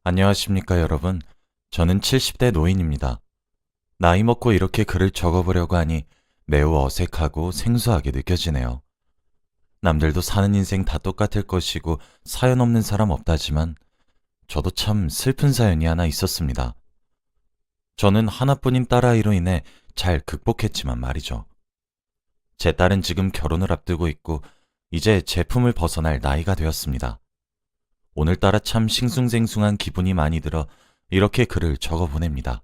안녕하십니까, 여러분. 저는 70대 노인입니다. 나이 먹고 이렇게 글을 적어보려고 하니 매우 어색하고 생소하게 느껴지네요. 남들도 사는 인생 다 똑같을 것이고 사연 없는 사람 없다지만 저도 참 슬픈 사연이 하나 있었습니다. 저는 하나뿐인 딸아이로 인해 잘 극복했지만 말이죠. 제 딸은 지금 결혼을 앞두고 있고 이제 제품을 벗어날 나이가 되었습니다. 오늘따라 참 싱숭생숭한 기분이 많이 들어 이렇게 글을 적어 보냅니다.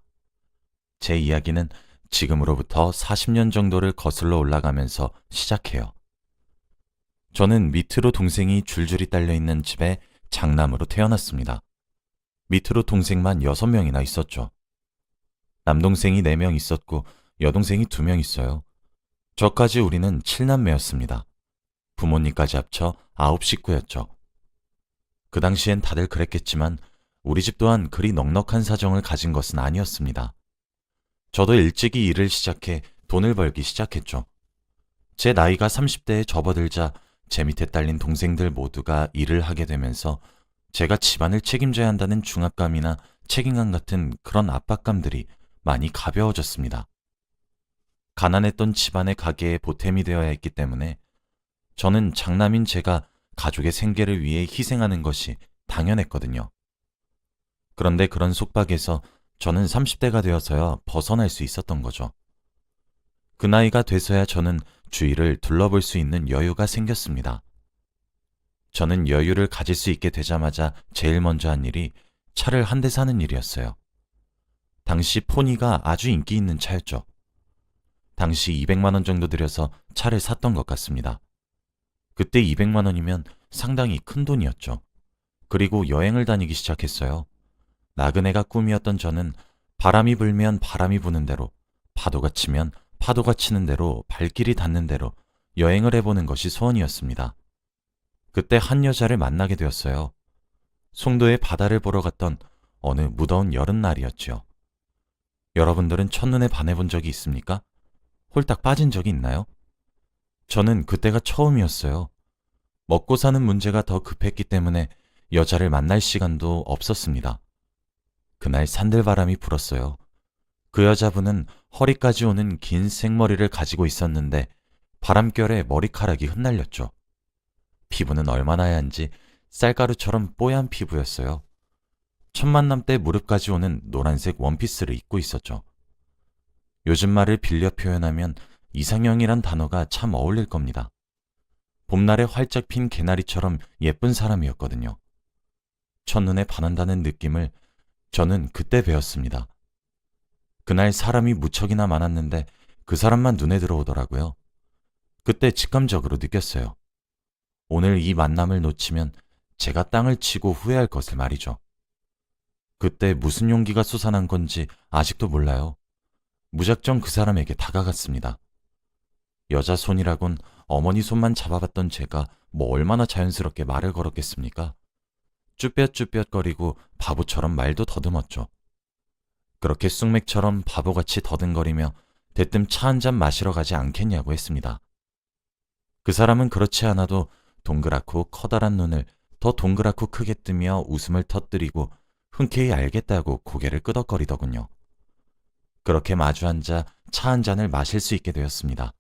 제 이야기는 지금으로부터 40년 정도를 거슬러 올라가면서 시작해요. 저는 밑으로 동생이 줄줄이 딸려있는 집에 장남으로 태어났습니다. 밑으로 동생만 6명이나 있었죠. 남동생이 4명 있었고 여동생이 2명 있어요. 저까지 우리는 7남매였습니다. 부모님까지 합쳐 9식구였죠. 그 당시엔 다들 그랬겠지만 우리 집 또한 그리 넉넉한 사정을 가진 것은 아니었습니다. 저도 일찍이 일을 시작해 돈을 벌기 시작했죠. 제 나이가 30대에 접어들자 제 밑에 딸린 동생들 모두가 일을 하게 되면서 제가 집안을 책임져야 한다는 중압감이나 책임감 같은 그런 압박감들이 많이 가벼워졌습니다. 가난했던 집안의 가게에 보탬이 되어야 했기 때문에 저는 장남인 제가 가족의 생계를 위해 희생하는 것이 당연했거든요. 그런데 그런 속박에서 저는 30대가 되어서야 벗어날 수 있었던 거죠. 그 나이가 돼서야 저는 주위를 둘러볼 수 있는 여유가 생겼습니다. 저는 여유를 가질 수 있게 되자마자 제일 먼저 한 일이 차를 한 대 사는 일이었어요. 당시 포니가 아주 인기 있는 차였죠. 당시 200만 원 정도 들여서 차를 샀던 것 같습니다. 그때 200만 원이면 상당히 큰 돈이었죠. 그리고 여행을 다니기 시작했어요. 나그네가 꿈이었던 저는 바람이 불면 바람이 부는 대로, 파도가 치면 파도가 치는 대로, 발길이 닿는 대로 여행을 해보는 것이 소원이었습니다. 그때 한 여자를 만나게 되었어요. 송도의 바다를 보러 갔던 어느 무더운 여름날이었지요. 여러분들은 첫눈에 반해본 적이 있습니까? 홀딱 빠진 적이 있나요? 저는 그때가 처음이었어요. 먹고 사는 문제가 더 급했기 때문에 여자를 만날 시간도 없었습니다. 그날 산들바람이 불었어요. 그 여자분은 허리까지 오는 긴 생머리를 가지고 있었는데 바람결에 머리카락이 흩날렸죠. 피부는 얼마나 하얀지 쌀가루처럼 뽀얀 피부였어요. 첫 만남 때 무릎까지 오는 노란색 원피스를 입고 있었죠. 요즘 말을 빌려 표현하면 이상형이란 단어가 참 어울릴 겁니다. 봄날에 활짝 핀 개나리처럼 예쁜 사람이었거든요. 첫눈에 반한다는 느낌을 저는 그때 배웠습니다. 그날 사람이 무척이나 많았는데 그 사람만 눈에 들어오더라고요. 그때 직감적으로 느꼈어요. 오늘 이 만남을 놓치면 제가 땅을 치고 후회할 것을 말이죠. 그때 무슨 용기가 솟아난 건지 아직도 몰라요. 무작정 그 사람에게 다가갔습니다. 여자 손이라곤 어머니 손만 잡아봤던 제가 뭐 얼마나 자연스럽게 말을 걸었겠습니까? 쭈뼛쭈뼛거리고 바보처럼 말도 더듬었죠. 그렇게 쑥맥처럼 바보같이 더듬거리며 대뜸 차 한 잔 마시러 가지 않겠냐고 했습니다. 그 사람은 그렇지 않아도 동그랗고 커다란 눈을 더 동그랗고 크게 뜨며 웃음을 터뜨리고 흔쾌히 알겠다고 고개를 끄덕거리더군요. 그렇게 마주 앉아 차 한 잔을 마실 수 있게 되었습니다.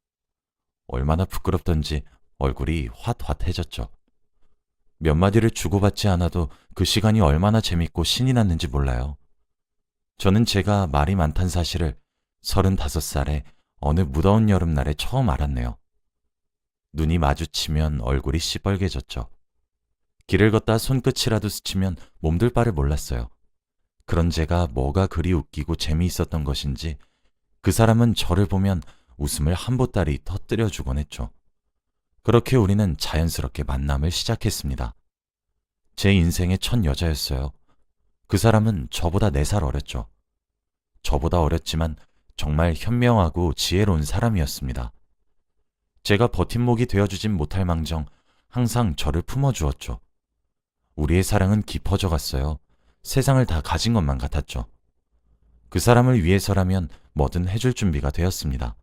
얼마나 부끄럽던지 얼굴이 핫핫해졌죠. 몇 마디를 주고받지 않아도 그 시간이 얼마나 재밌고 신이 났는지 몰라요. 저는 제가 말이 많단 사실을 35살에 어느 무더운 여름날에 처음 알았네요. 눈이 마주치면 얼굴이 시뻘개졌죠. 길을 걷다 손끝이라도 스치면 몸둘 바를 몰랐어요. 그런 제가 뭐가 그리 웃기고 재미있었던 것인지 그 사람은 저를 보면 웃음을 한 보따리 터뜨려주곤 했죠. 그렇게 우리는 자연스럽게 만남을 시작했습니다. 제 인생의 첫 여자였어요. 그 사람은 저보다 4살 어렸죠. 저보다 어렸지만 정말 현명하고 지혜로운 사람이었습니다. 제가 버팀목이 되어주진 못할 망정 항상 저를 품어주었죠. 우리의 사랑은 깊어져 갔어요. 세상을 다 가진 것만 같았죠. 그 사람을 위해서라면 뭐든 해줄 준비가 되었습니다.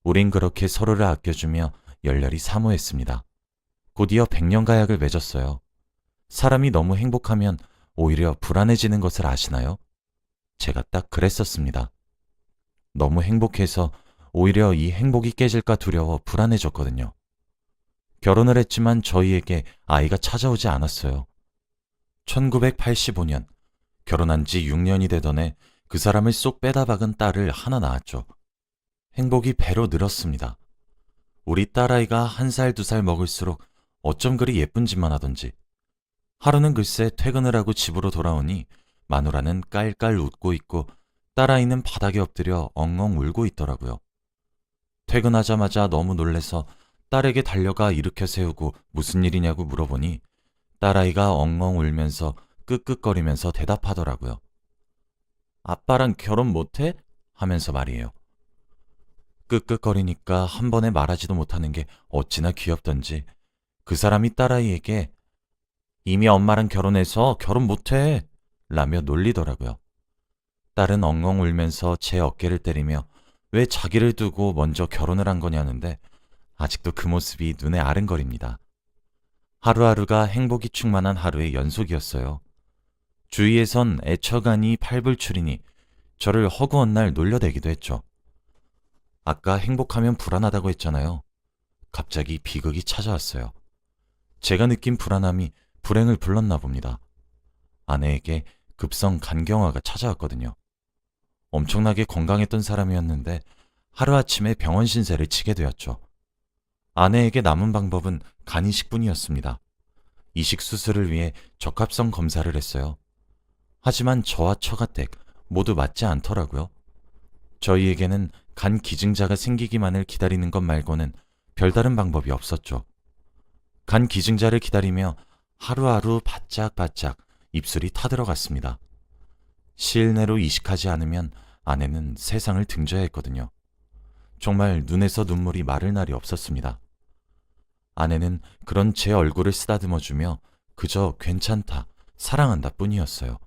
우린 그렇게 서로를 아껴주며 열렬히 사모했습니다. 곧이어 백년가약을 맺었어요. 사람이 너무 행복하면 오히려 불안해지는 것을 아시나요? 제가 딱 그랬었습니다. 너무 행복해서 오히려 이 행복이 깨질까 두려워 불안해졌거든요. 결혼을 했지만 저희에게 아이가 찾아오지 않았어요. 1985년, 결혼한 지 6년이 되던 해 그 사람을 쏙 빼다 박은 딸을 하나 낳았죠. 행복이 배로 늘었습니다. 우리 딸아이가 1살, 2살 먹을수록 어쩜 그리 예쁜 짓만 하던지. 하루는 글쎄 퇴근을 하고 집으로 돌아오니 마누라는 깔깔 웃고 있고 딸아이는 바닥에 엎드려 엉엉 울고 있더라고요. 퇴근하자마자 너무 놀래서 딸에게 달려가 일으켜 세우고 무슨 일이냐고 물어보니 딸아이가 엉엉 울면서 끄끄거리면서 대답하더라고요. 아빠랑 결혼 못해? 하면서 말이에요. 끄끄거리니까 한 번에 말하지도 못하는 게 어찌나 귀엽던지 그 사람이 딸아이에게 이미 엄마랑 결혼해서 결혼 못해 라며 놀리더라고요. 딸은 엉엉 울면서 제 어깨를 때리며 왜 자기를 두고 먼저 결혼을 한 거냐는데 아직도 그 모습이 눈에 아른거립니다. 하루하루가 행복이 충만한 하루의 연속이었어요. 주위에선 애처가니 팔불출이니 저를 허구한 날 놀려대기도 했죠. 아까 행복하면 불안하다고 했잖아요. 갑자기 비극이 찾아왔어요. 제가 느낀 불안함이 불행을 불렀나 봅니다. 아내에게 급성 간경화가 찾아왔거든요. 엄청나게 건강했던 사람이었는데 하루아침에 병원 신세를 지게 되었죠. 아내에게 남은 방법은 간 이식뿐이었습니다. 이식 수술을 위해 적합성 검사를 했어요. 하지만 저와 처가댁 모두 맞지 않더라고요. 저희에게는 간 기증자가 생기기만을 기다리는 것 말고는 별다른 방법이 없었죠. 간 기증자를 기다리며 하루하루 바짝바짝 입술이 타들어갔습니다. 시일 내로 이식하지 않으면 아내는 세상을 등져야 했거든요. 정말 눈에서 눈물이 마를 날이 없었습니다. 아내는 그런 제 얼굴을 쓰다듬어주며 그저 괜찮다, 사랑한다 뿐이었어요.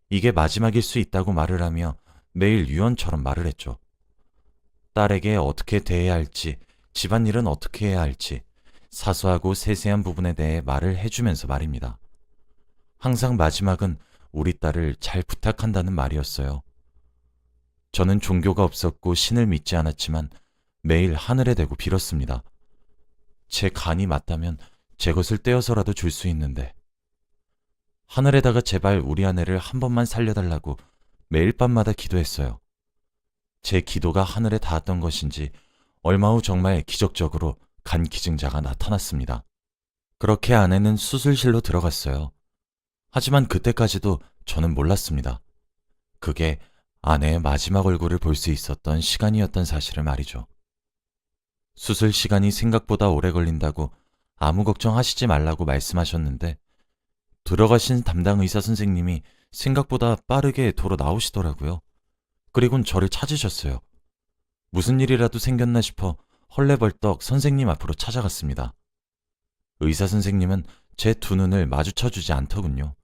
이게 마지막일 수 있다고 말을 하며 매일 유언처럼 말을 했죠. 딸에게 어떻게 대해야 할지, 집안일은 어떻게 해야 할지 사소하고 세세한 부분에 대해 말을 해주면서 말입니다. 항상 마지막은 우리 딸을 잘 부탁한다는 말이었어요. 저는 종교가 없었고 신을 믿지 않았지만 매일 하늘에 대고 빌었습니다. 제 간이 맞다면 제 것을 떼어서라도 줄 수 있는데 하늘에다가 제발 우리 아내를 한 번만 살려달라고 매일 밤마다 기도했어요. 제 기도가 하늘에 닿았던 것인지 얼마 후 정말 기적적으로 간 기증자가 나타났습니다. 그렇게 아내는 수술실로 들어갔어요. 하지만 그때까지도 저는 몰랐습니다. 그게 아내의 마지막 얼굴을 볼 수 있었던 시간이었던 사실을 말이죠. 수술 시간이 생각보다 오래 걸린다고 아무 걱정하시지 말라고 말씀하셨는데 들어가신 담당 의사 선생님이 생각보다 빠르게 도로 나오시더라고요. 그리곤 저를 찾으셨어요. 무슨 일이라도 생겼나 싶어 헐레벌떡 선생님 앞으로 찾아갔습니다. 의사 선생님은 제 두 눈을 마주쳐주지 않더군요.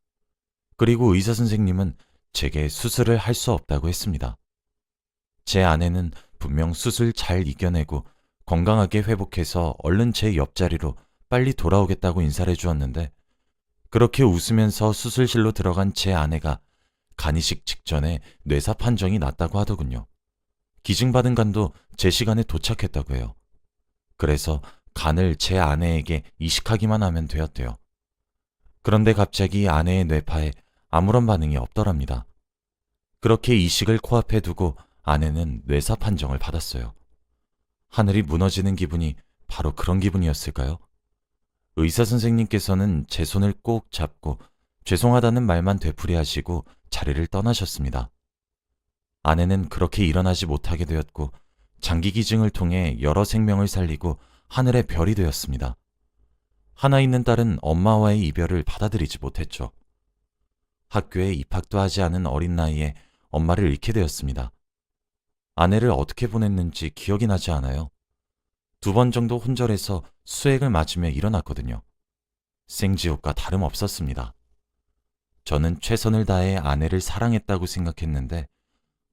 그리고 의사 선생님은 제게 수술을 할 수 없다고 했습니다. 제 아내는 분명 수술 잘 이겨내고 건강하게 회복해서 얼른 제 옆자리로 빨리 돌아오겠다고 인사를 해주었는데 그렇게 웃으면서 수술실로 들어간 제 아내가 간이식 직전에 뇌사 판정이 났다고 하더군요. 기증받은 간도 제 시간에 도착했다고 해요. 그래서 간을 제 아내에게 이식하기만 하면 되었대요. 그런데 갑자기 아내의 뇌파에 아무런 반응이 없더랍니다. 그렇게 이식을 코앞에 두고 아내는 뇌사 판정을 받았어요. 하늘이 무너지는 기분이 바로 그런 기분이었을까요? 의사 선생님께서는 제 손을 꼭 잡고 죄송하다는 말만 되풀이하시고 자리를 떠나셨습니다. 아내는 그렇게 일어나지 못하게 되었고 장기 기증을 통해 여러 생명을 살리고 하늘의 별이 되었습니다. 하나 있는 딸은 엄마와의 이별을 받아들이지 못했죠. 학교에 입학도 하지 않은 어린 나이에 엄마를 잃게 되었습니다. 아내를 어떻게 보냈는지 기억이 나지 않아요. 2번 정도 혼절해서 수액을 맞으며 일어났거든요. 생지옥과 다름없었습니다. 저는 최선을 다해 아내를 사랑했다고 생각했는데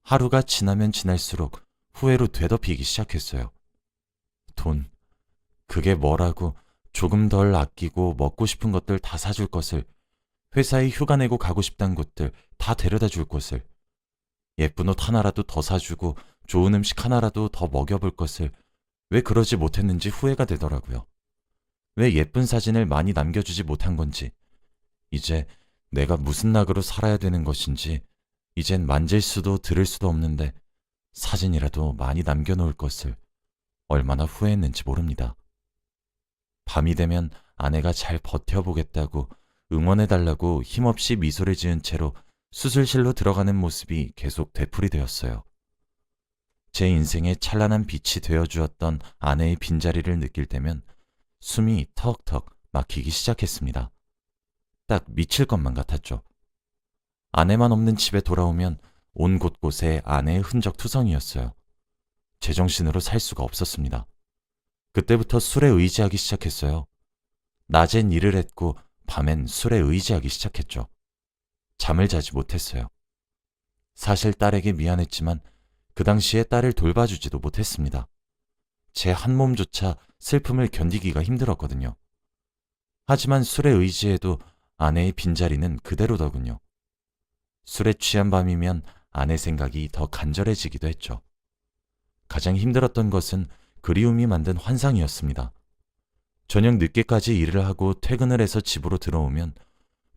하루가 지나면 지날수록 후회로 되덮이기 시작했어요. 돈, 그게 뭐라고 조금 덜 아끼고 먹고 싶은 것들 다 사줄 것을 회사에 휴가 내고 가고 싶단 곳들 다 데려다 줄 것을, 예쁜 옷 하나라도 더 사주고 좋은 음식 하나라도 더 먹여볼 것을 왜 그러지 못했는지 후회가 되더라고요. 왜 예쁜 사진을 많이 남겨주지 못한 건지, 이제 내가 무슨 낙으로 살아야 되는 것인지, 이젠 만질 수도 들을 수도 없는데 사진이라도 많이 남겨놓을 것을 얼마나 후회했는지 모릅니다. 밤이 되면 아내가 잘 버텨보겠다고 응원해달라고 힘없이 미소를 지은 채로 수술실로 들어가는 모습이 계속 되풀이 되었어요. 제 인생에 찬란한 빛이 되어주었던 아내의 빈자리를 느낄 때면 숨이 턱턱 막히기 시작했습니다. 딱 미칠 것만 같았죠. 아내만 없는 집에 돌아오면 온 곳곳에 아내의 흔적 투성이었어요. 제정신으로 살 수가 없었습니다. 그때부터 술에 의지하기 시작했어요. 낮엔 일을 했고 밤엔 술에 의지하기 시작했죠. 잠을 자지 못했어요. 사실 딸에게 미안했지만 그 당시에 딸을 돌봐주지도 못했습니다. 제 한 몸조차 슬픔을 견디기가 힘들었거든요. 하지만 술에 의지해도 아내의 빈자리는 그대로더군요. 술에 취한 밤이면 아내 생각이 더 간절해지기도 했죠. 가장 힘들었던 것은 그리움이 만든 환상이었습니다. 저녁 늦게까지 일을 하고 퇴근을 해서 집으로 들어오면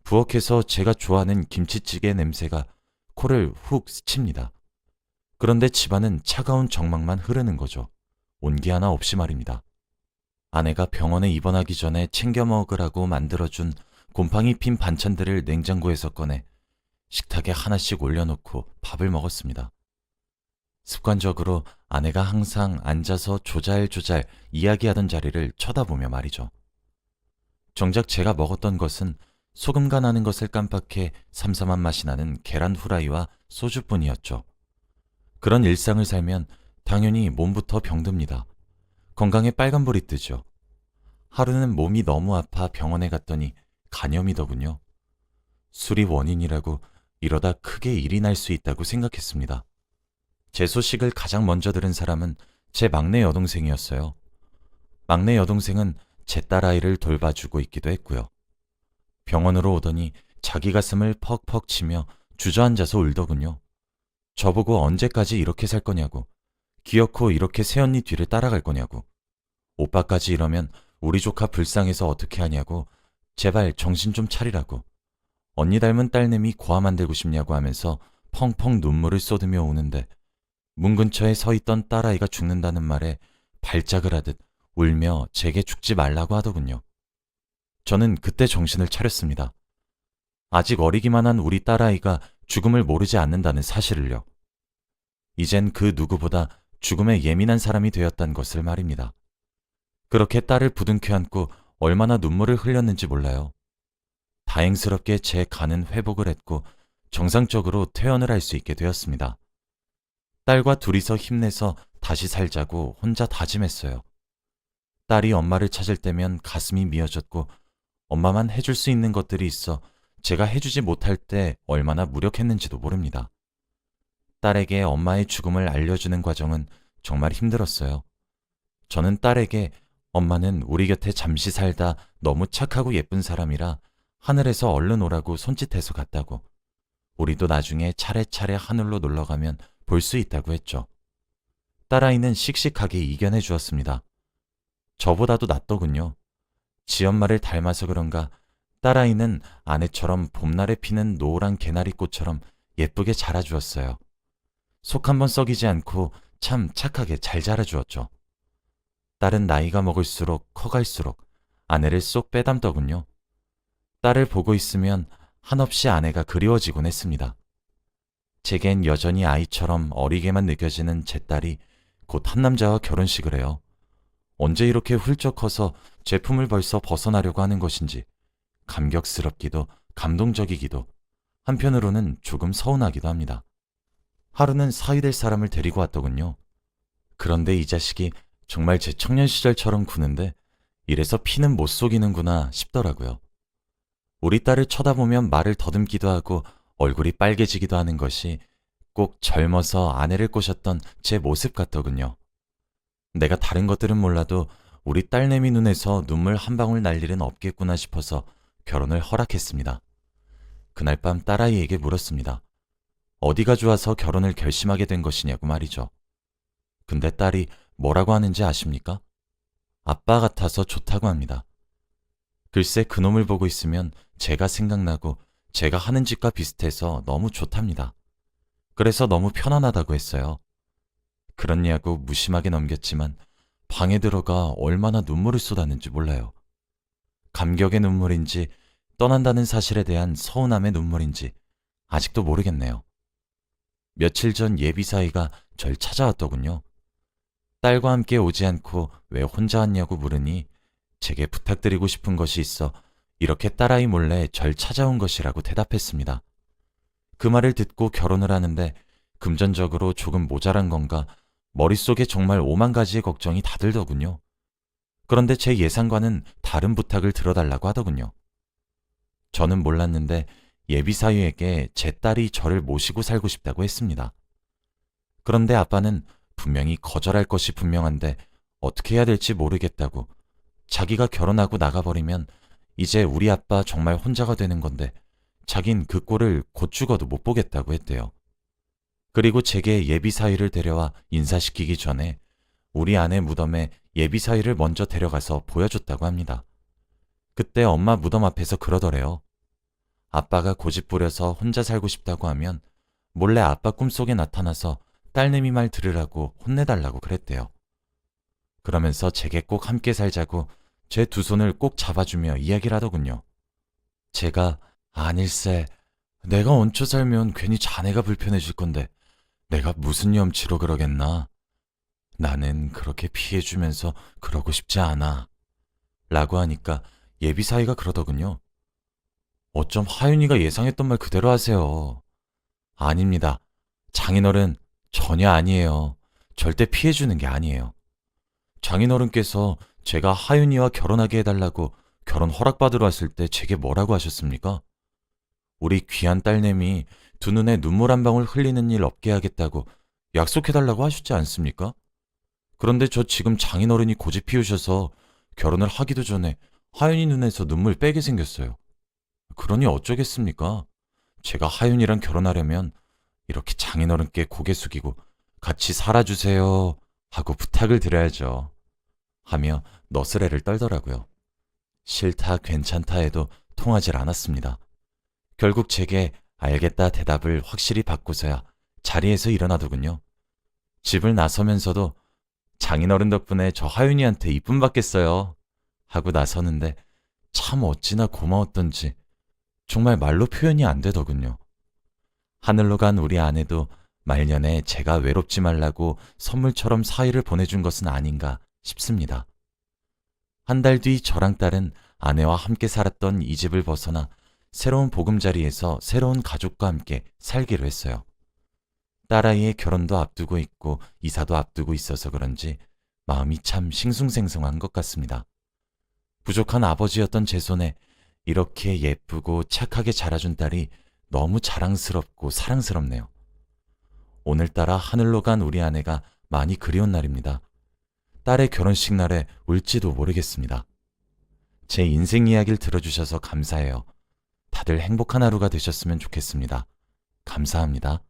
부엌에서 제가 좋아하는 김치찌개 냄새가 코를 훅 스칩니다. 그런데 집안은 차가운 정막만 흐르는 거죠. 온기 하나 없이 말입니다. 아내가 병원에 입원하기 전에 챙겨 먹으라고 만들어준 곰팡이 핀 반찬들을 냉장고에서 꺼내 식탁에 하나씩 올려놓고 밥을 먹었습니다. 습관적으로 아내가 항상 앉아서 조잘조잘 이야기하던 자리를 쳐다보며 말이죠. 정작 제가 먹었던 것은 소금간 나는 것을 깜빡해 삼삼한 맛이 나는 계란 후라이와 소주뿐이었죠. 그런 일상을 살면 당연히 몸부터 병듭니다. 건강에 빨간불이 뜨죠. 하루는 몸이 너무 아파 병원에 갔더니 간염이더군요. 술이 원인이라고 이러다 크게 일이 날 수 있다고 생각했습니다. 제 소식을 가장 먼저 들은 사람은 제 막내 여동생이었어요. 막내 여동생은 제 딸아이를 돌봐주고 있기도 했고요. 병원으로 오더니 자기 가슴을 퍽퍽 치며 주저앉아서 울더군요. 저보고 언제까지 이렇게 살 거냐고, 기어코 이렇게 새언니 뒤를 따라갈 거냐고, 오빠까지 이러면 우리 조카 불쌍해서 어떻게 하냐고, 제발 정신 좀 차리라고, 언니 닮은 딸내미 고아 만들고 싶냐고 하면서 펑펑 눈물을 쏟으며 우는데 문 근처에 서 있던 딸아이가 죽는다는 말에 발작을 하듯 울며 제게 죽지 말라고 하더군요. 저는 그때 정신을 차렸습니다. 아직 어리기만 한 우리 딸아이가 죽음을 모르지 않는다는 사실을요. 이젠 그 누구보다 죽음에 예민한 사람이 되었단 것을 말입니다. 그렇게 딸을 부둥켜 안고 얼마나 눈물을 흘렸는지 몰라요. 다행스럽게 제 간은 회복을 했고 정상적으로 퇴원을 할 수 있게 되었습니다. 딸과 둘이서 힘내서 다시 살자고 혼자 다짐했어요. 딸이 엄마를 찾을 때면 가슴이 미어졌고 엄마만 해줄 수 있는 것들이 있어 제가 해주지 못할 때 얼마나 무력했는지도 모릅니다. 딸에게 엄마의 죽음을 알려주는 과정은 정말 힘들었어요. 저는 딸에게 엄마는 우리 곁에 잠시 살다 너무 착하고 예쁜 사람이라 하늘에서 얼른 오라고 손짓해서 갔다고, 우리도 나중에 차례차례 하늘로 놀러가면 볼 수 있다고 했죠. 딸아이는 씩씩하게 이겨내 주었습니다. 저보다도 낫더군요. 지엄마를 닮아서 그런가 딸아이는 아내처럼 봄날에 피는 노란 개나리꽃처럼 예쁘게 자라주었어요. 속 한번 썩이지 않고 참 착하게 잘 자라주었죠. 딸은 나이가 먹을수록 커갈수록 아내를 쏙 빼닮더군요. 딸을 보고 있으면 한없이 아내가 그리워지곤 했습니다. 제겐 여전히 아이처럼 어리게만 느껴지는 제 딸이 곧 한 남자와 결혼식을 해요. 언제 이렇게 훌쩍 커서 제품을 벌써 벗어나려고 하는 것인지 감격스럽기도 감동적이기도 한편으로는 조금 서운하기도 합니다. 하루는 사위 될 사람을 데리고 왔더군요. 그런데 이 자식이 정말 제 청년 시절처럼 구는데 이래서 피는 못 속이는구나 싶더라고요. 우리 딸을 쳐다보면 말을 더듬기도 하고 얼굴이 빨개지기도 하는 것이 꼭 젊어서 아내를 꼬셨던 제 모습 같더군요. 내가 다른 것들은 몰라도 우리 딸내미 눈에서 눈물 한 방울 날 일은 없겠구나 싶어서 결혼을 허락했습니다. 그날 밤 딸아이에게 물었습니다. 어디가 좋아서 결혼을 결심하게 된 것이냐고 말이죠. 근데 딸이 뭐라고 하는지 아십니까? 아빠 같아서 좋다고 합니다. 글쎄 그놈을 보고 있으면 제가 생각나고 제가 하는 짓과 비슷해서 너무 좋답니다. 그래서 너무 편안하다고 했어요. 그렇냐고 무심하게 넘겼지만 방에 들어가 얼마나 눈물을 쏟았는지 몰라요. 감격의 눈물인지 떠난다는 사실에 대한 서운함의 눈물인지 아직도 모르겠네요. 며칠 전 예비사위가 절 찾아왔더군요. 딸과 함께 오지 않고 왜 혼자 왔냐고 물으니 제게 부탁드리고 싶은 것이 있어 이렇게 딸아이 몰래 절 찾아온 것이라고 대답했습니다. 그 말을 듣고 결혼을 하는데 금전적으로 조금 모자란 건가 머릿속에 정말 오만 가지의 걱정이 다 들더군요. 그런데 제 예상과는 다른 부탁을 들어달라고 하더군요. 저는 몰랐는데 예비사위에게 제 딸이 저를 모시고 살고 싶다고 했습니다. 그런데 아빠는 분명히 거절할 것이 분명한데 어떻게 해야 될지 모르겠다고 자기가 결혼하고 나가버리면 이제 우리 아빠 정말 혼자가 되는 건데 자긴 그 꼴을 곧 죽어도 못 보겠다고 했대요. 그리고 제게 예비사위를 데려와 인사시키기 전에 우리 아내 무덤에 예비사위를 먼저 데려가서 보여줬다고 합니다. 그때 엄마 무덤 앞에서 그러더래요. 아빠가 고집 부려서 혼자 살고 싶다고 하면 몰래 아빠 꿈속에 나타나서 딸내미 말 들으라고 혼내달라고 그랬대요. 그러면서 제게 꼭 함께 살자고 제 두 손을 꼭 잡아주며 이야기를 하더군요. 제가 아닐세, 내가 얹혀 살면 괜히 자네가 불편해질 건데 내가 무슨 염치로 그러겠나? 나는 그렇게 피해주면서 그러고 싶지 않아. 라고 하니까 예비사위가 그러더군요. 어쩜 하윤이가 예상했던 말 그대로 하세요. 아닙니다. 장인어른 전혀 아니에요. 절대 피해주는 게 아니에요. 장인어른께서 제가 하윤이와 결혼하게 해달라고 결혼 허락받으러 왔을 때 제게 뭐라고 하셨습니까? 우리 귀한 딸내미 두 눈에 눈물 한 방울 흘리는 일 없게 하겠다고 약속해달라고 하셨지 않습니까? 그런데 저 지금 장인어른이 고집 피우셔서 결혼을 하기도 전에 하윤이 눈에서 눈물 빼게 생겼어요. 그러니 어쩌겠습니까? 제가 하윤이랑 결혼하려면 이렇게 장인어른께 고개 숙이고 같이 살아주세요 하고 부탁을 드려야죠. 하며 너스레를 떨더라고요. 싫다 괜찮다 해도 통하질 않았습니다. 결국 제게 알겠다 대답을 확실히 받고서야 자리에서 일어나더군요. 집을 나서면서도 장인어른 덕분에 저 하윤이한테 이쁨 받겠어요 하고 나서는데 참 어찌나 고마웠던지 정말 말로 표현이 안 되더군요. 하늘로 간 우리 아내도 말년에 제가 외롭지 말라고 선물처럼 사위를 보내준 것은 아닌가 싶습니다. 한 달 뒤 저랑 딸은 아내와 함께 살았던 이 집을 벗어나 새로운 보금자리에서 새로운 가족과 함께 살기로 했어요. 딸아이의 결혼도 앞두고 있고 이사도 앞두고 있어서 그런지 마음이 참 싱숭생숭한 것 같습니다. 부족한 아버지였던 제 손에 이렇게 예쁘고 착하게 자라준 딸이 너무 자랑스럽고 사랑스럽네요. 오늘따라 하늘로 간 우리 아내가 많이 그리운 날입니다. 딸의 결혼식 날에 울지도 모르겠습니다. 제 인생 이야기를 들어주셔서 감사해요. 다들 행복한 하루가 되셨으면 좋겠습니다. 감사합니다.